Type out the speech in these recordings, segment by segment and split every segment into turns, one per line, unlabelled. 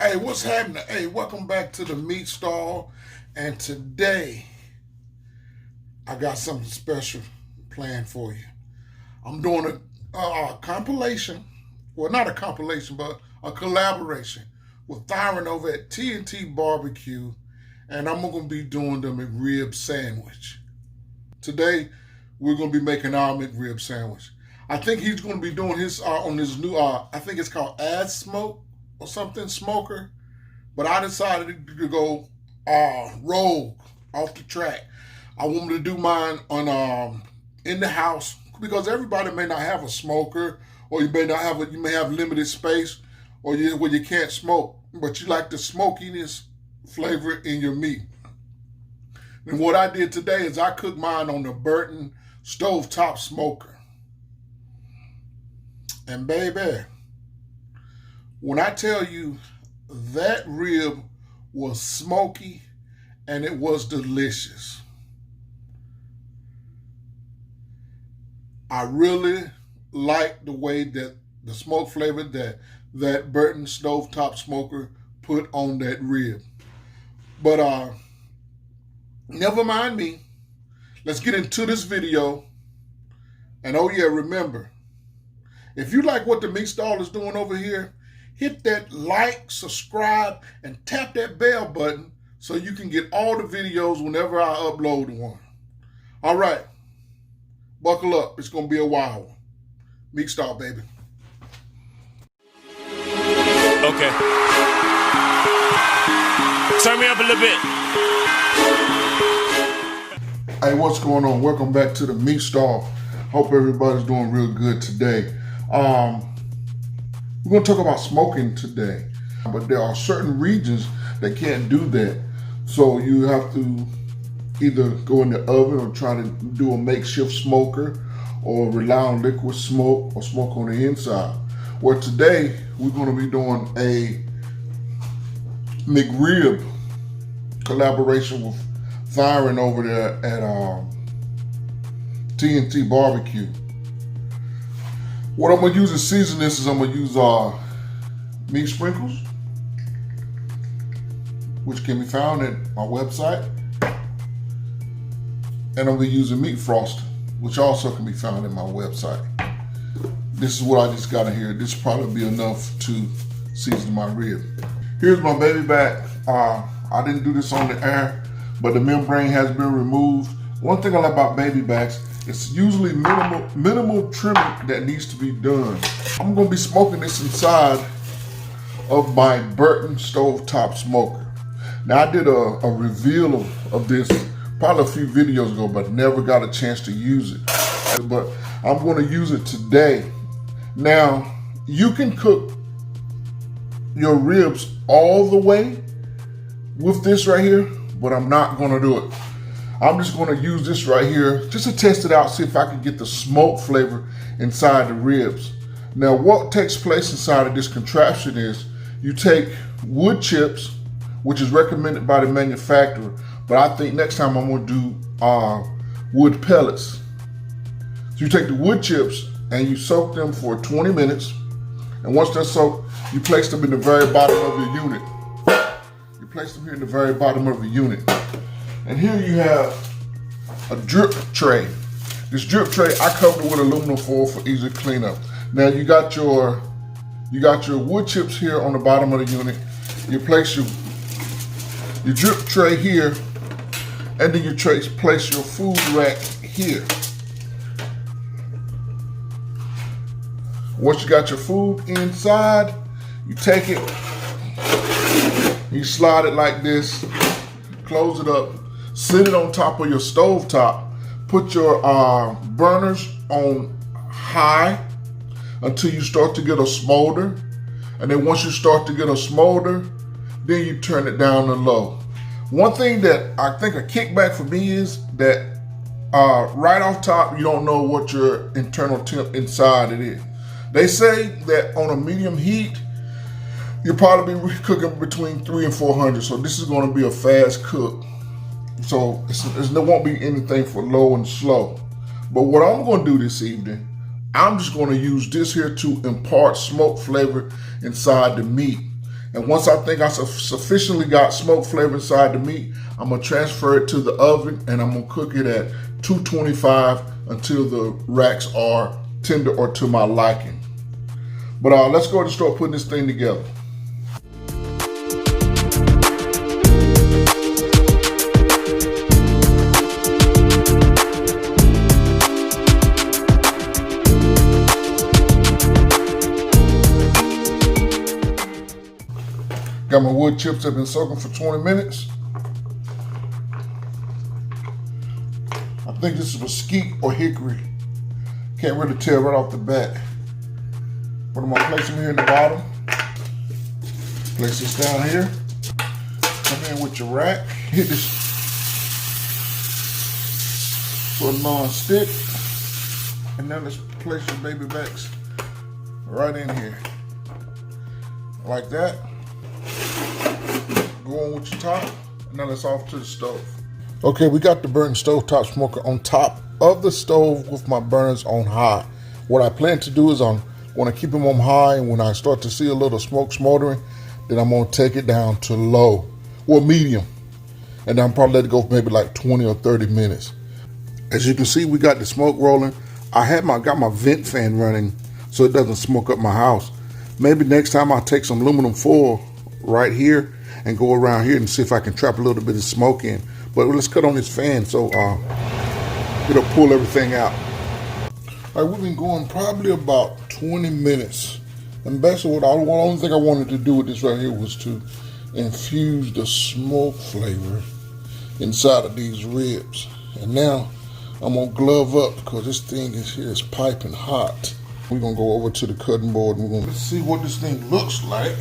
Hey, what's happening? Hey, welcome back to the meat stall. And today, I got something special planned for you. I'm doing a compilation. Well, not a compilation, but a collaboration with Thyron over at T T BBQ. And I'm going to be doing the McRib sandwich. Today, we're going to be making our McRib sandwich. I think he's going to be doing his on his new, I think it's called Ad Smoke or something, Smoker. But I decided to go rogue, off the track. I wanted to do mine on in the house because everybody may not have a smoker, or you may not have you may have limited space, or where you can't smoke, but you like the smokiness flavor in your meat. And what I did today is I cooked mine on the Burton stovetop smoker. And baby, when I tell you that rib was smoky and it was delicious. I really like the way that the smoke flavor that Burton stovetop smoker put on that rib. But never mind me. Let's get into this video. And oh yeah, remember, if you like what the meat stall is doing over here, hit that like, subscribe, and tap that bell button so you can get all the videos whenever I upload one. All right, buckle up. It's going to be a wild one. Meat stall, baby.
Okay. Turn me up a little bit.
Hey, what's going on? Welcome back to the meat stall. Hope everybody's doing real good today. We're going to talk about smoking today, but there are certain regions that can't do that. So you have to either go in the oven or try to do a makeshift smoker, or rely on liquid smoke or smoke on the inside. Well, today we're going to be doing a McRib collaboration with Thyron over there at T BBQ. What I'm going to use to season this is I'm going to use meat sprinkles, which can be found at my website. And I'm going to use a meat frosting, which also can be found at my website. This is what I just got in here. This will probably be enough to season my rib. Here's my baby back. I didn't do this on the air, but the membrane has been removed. One thing I like about baby backs, it's usually minimal trimming that needs to be done. I'm gonna be smoking this inside of my Burton stovetop smoker. Now I did a reveal of this probably a few videos ago, but never got a chance to use it. But I'm gonna use it today. Now, you can cook your ribs all the way with this right here, but I'm not gonna do it. I'm just gonna use this right here just to test it out, see if I can get the smoke flavor inside the ribs. Now, what takes place inside of this contraption is you take wood chips, which is recommended by the manufacturer, but I think next time I'm gonna do wood pellets. So you take the wood chips and you soak them for 20 minutes. And once they're soaked, you place them in the very bottom of your unit. You place them here in the very bottom of the unit. And here you have a drip tray. This drip tray, I covered it with aluminum foil for easy cleanup. Now you got your wood chips here on the bottom of the unit. You place your drip tray here, and then you place your food rack here. Once you got your food inside, you take it, you slide it like this, close it up, sit it on top of your stove top, put your burners on high until you start to get a smolder. And then once you start to get a smolder, then you turn it down to low. One thing that I think a kickback for me is that right off top, you don't know what your internal temp inside it is. They say that on a medium heat, you'll probably be cooking between 300 and 400. So this is going to be a fast cook. So there won't be anything for low and slow. But what I'm going to do this evening, I'm just going to use this here to impart smoke flavor inside the meat. And once I think I sufficiently got smoke flavor inside the meat, I'm gonna transfer it to the oven and I'm gonna cook it at 225 until the racks are tender or to my liking. But let's go ahead and start putting this thing together. Got my wood chips that have been soaking for 20 minutes. I think this is mesquite or hickory. Can't really tell right off the bat. But I'm gonna place them here in the bottom. Place this down here. Come in with your rack. Hit this little non-stick. And now let's place your baby backs right in here. Like that. Go on with your top. And now let's off to the stove. Okay, we got the burnt stovetop smoker on top of the stove with my burners on high. What I plan to do is I'm going to keep them on high, and when I start to see a little smoke smoldering, then I'm going to take it down to low, or medium. And then I'm probably let it go for maybe like 20 or 30 minutes. As you can see, we got the smoke rolling. I got my vent fan running so it doesn't smoke up my house. Maybe next time I'll take some aluminum foil right here and go around here and see if I can trap a little bit of smoke in. But let's cut on this fan so it'll pull everything out. All right, we've been going probably about 20 minutes. And basically the only thing I wanted to do with this right here was to infuse the smoke flavor inside of these ribs. And now I'm gonna glove up because this thing is piping hot. We're gonna go over to the cutting board and we're gonna see what this thing looks like.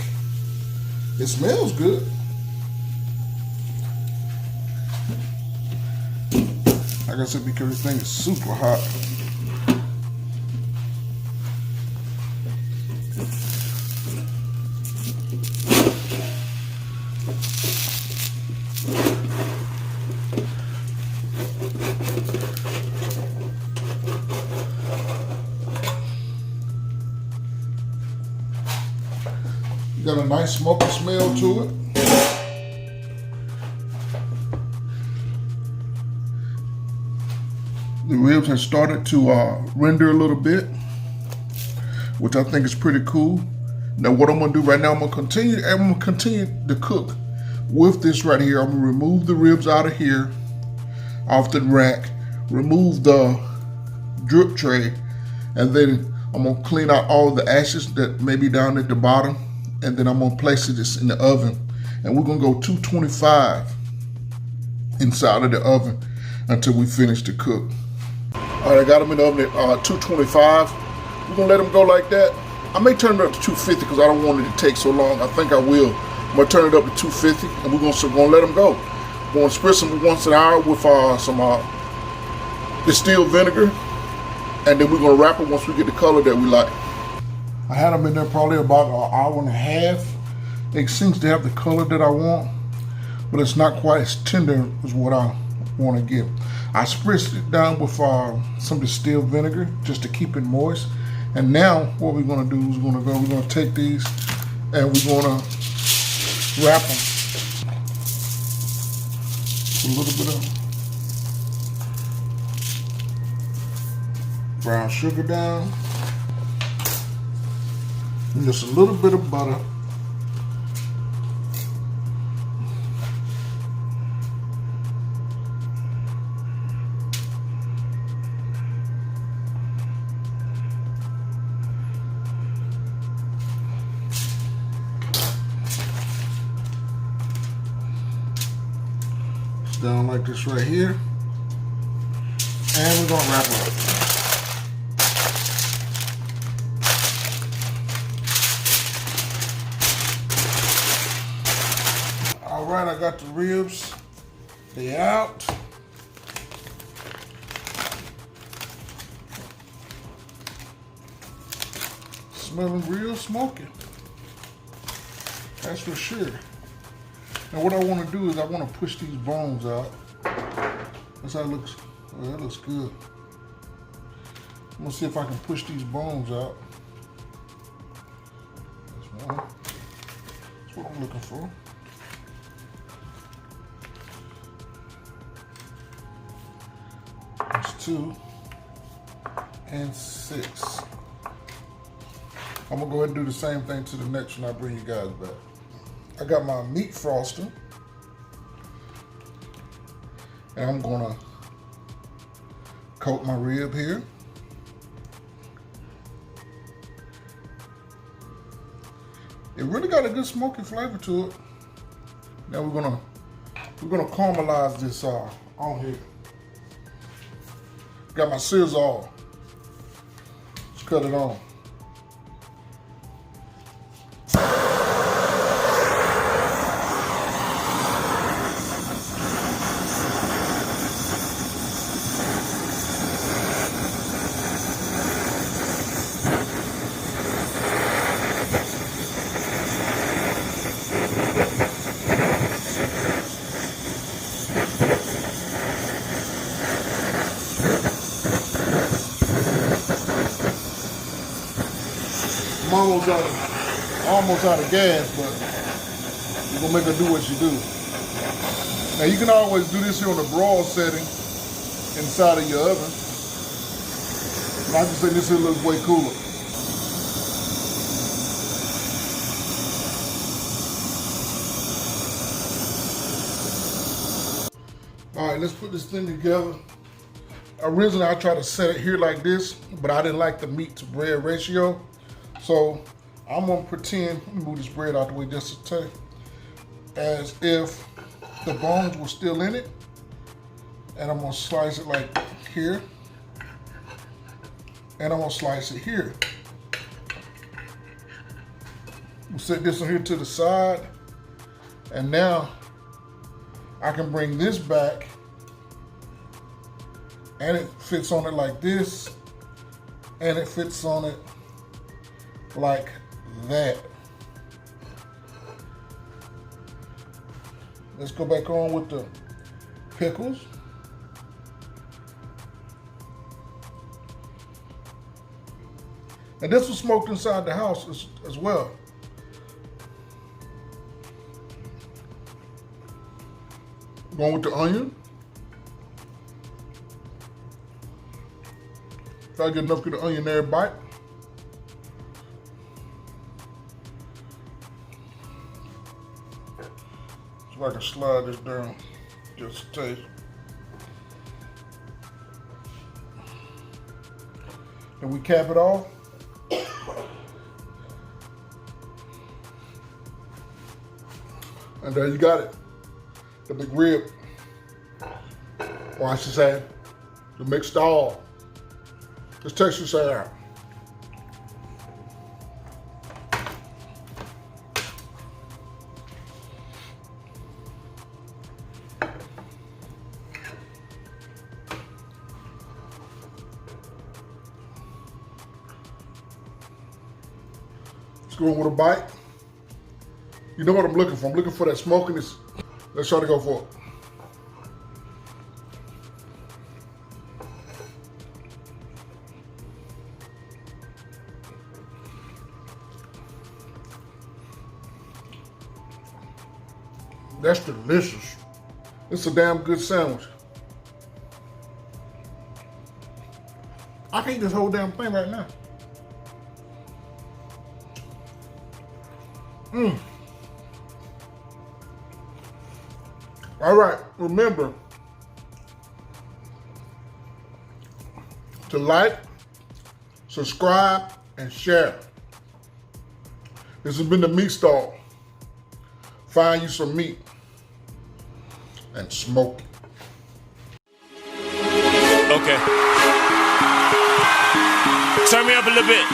It smells good. Like I said, because this thing is super hot. Got a nice smoky smell to it. The ribs have started to render a little bit, which I think is pretty cool. Now what I'm gonna do right now, I'm gonna continue to cook with this right here. I'm gonna remove the ribs out of here, off the rack, remove the drip tray, and then I'm gonna clean out all the ashes that may be down at the bottom, and then I'm gonna place this in the oven. And we're gonna go 225 inside of the oven until we finish the cook. All right, I got them in the oven at 225. We're gonna let them go like that. I may turn it up to 250 because I don't want it to take so long. I think I will. I'm gonna turn it up to 250 and we're gonna let them go. We're gonna spritz them once an hour with some distilled vinegar, and then we're gonna wrap it once we get the color that we like. I had them in there probably about an hour and a half. It seems to have the color that I want, but it's not quite as tender as what I want to get. I spritzed it down with some distilled vinegar just to keep it moist. And now what we're gonna do is we're gonna take these and we're gonna wrap them with a little bit of brown sugar down. And just a little bit of butter. Down like this right here, and we're gonna wrap it up. All right, I got the ribs. They out. Smelling real smoky. That's for sure. Now what I want to do is I want to push these bones out. That's how it looks. Oh, that looks good. I'm going to see if I can push these bones out. That's one. That's what looking for. That's 2 and 6. I'm gonna go ahead and do the same thing to the next one. I'll bring you guys back. I got my meat frosting, and I'm gonna coat my rib here. It really got a good smoky flavor to it. Now we're gonna caramelize this on here. Got my scissors. Let's cut it on. I'm almost out of gas, but you're gonna make her do what she do. Now you can always do this here on the broil setting inside of your oven. But I just think this here looks way cooler. All right, let's put this thing together. Originally, I tried to set it here like this, but I didn't like the meat to bread ratio. So I'm gonna pretend, let me move this bread out the way just a touch, as if the bones were still in it. And I'm gonna slice it like here. And I'm gonna slice it here. We'll set this one here to the side. And now I can bring this back and it fits on it like this. And it fits on it like that. Let's go back on with the pickles. And this was smoked inside the house as well. Going with the onion. Try to get enough of the onion there, bite. So I can slide this down just a taste. Then we cap it off. And there you got it. The big rib. Or I should say, the mixed all. Let's taste this out. Let's go in with a bite. You know what I'm looking for? I'm looking for that smokiness. Let's try to go for it. That's delicious. It's a damn good sandwich. I can eat this whole damn thing right now. All right, remember to like, subscribe, and share. This has been the Meat Stall. Find you some meat and smoke it.
Okay. Turn me up a little bit.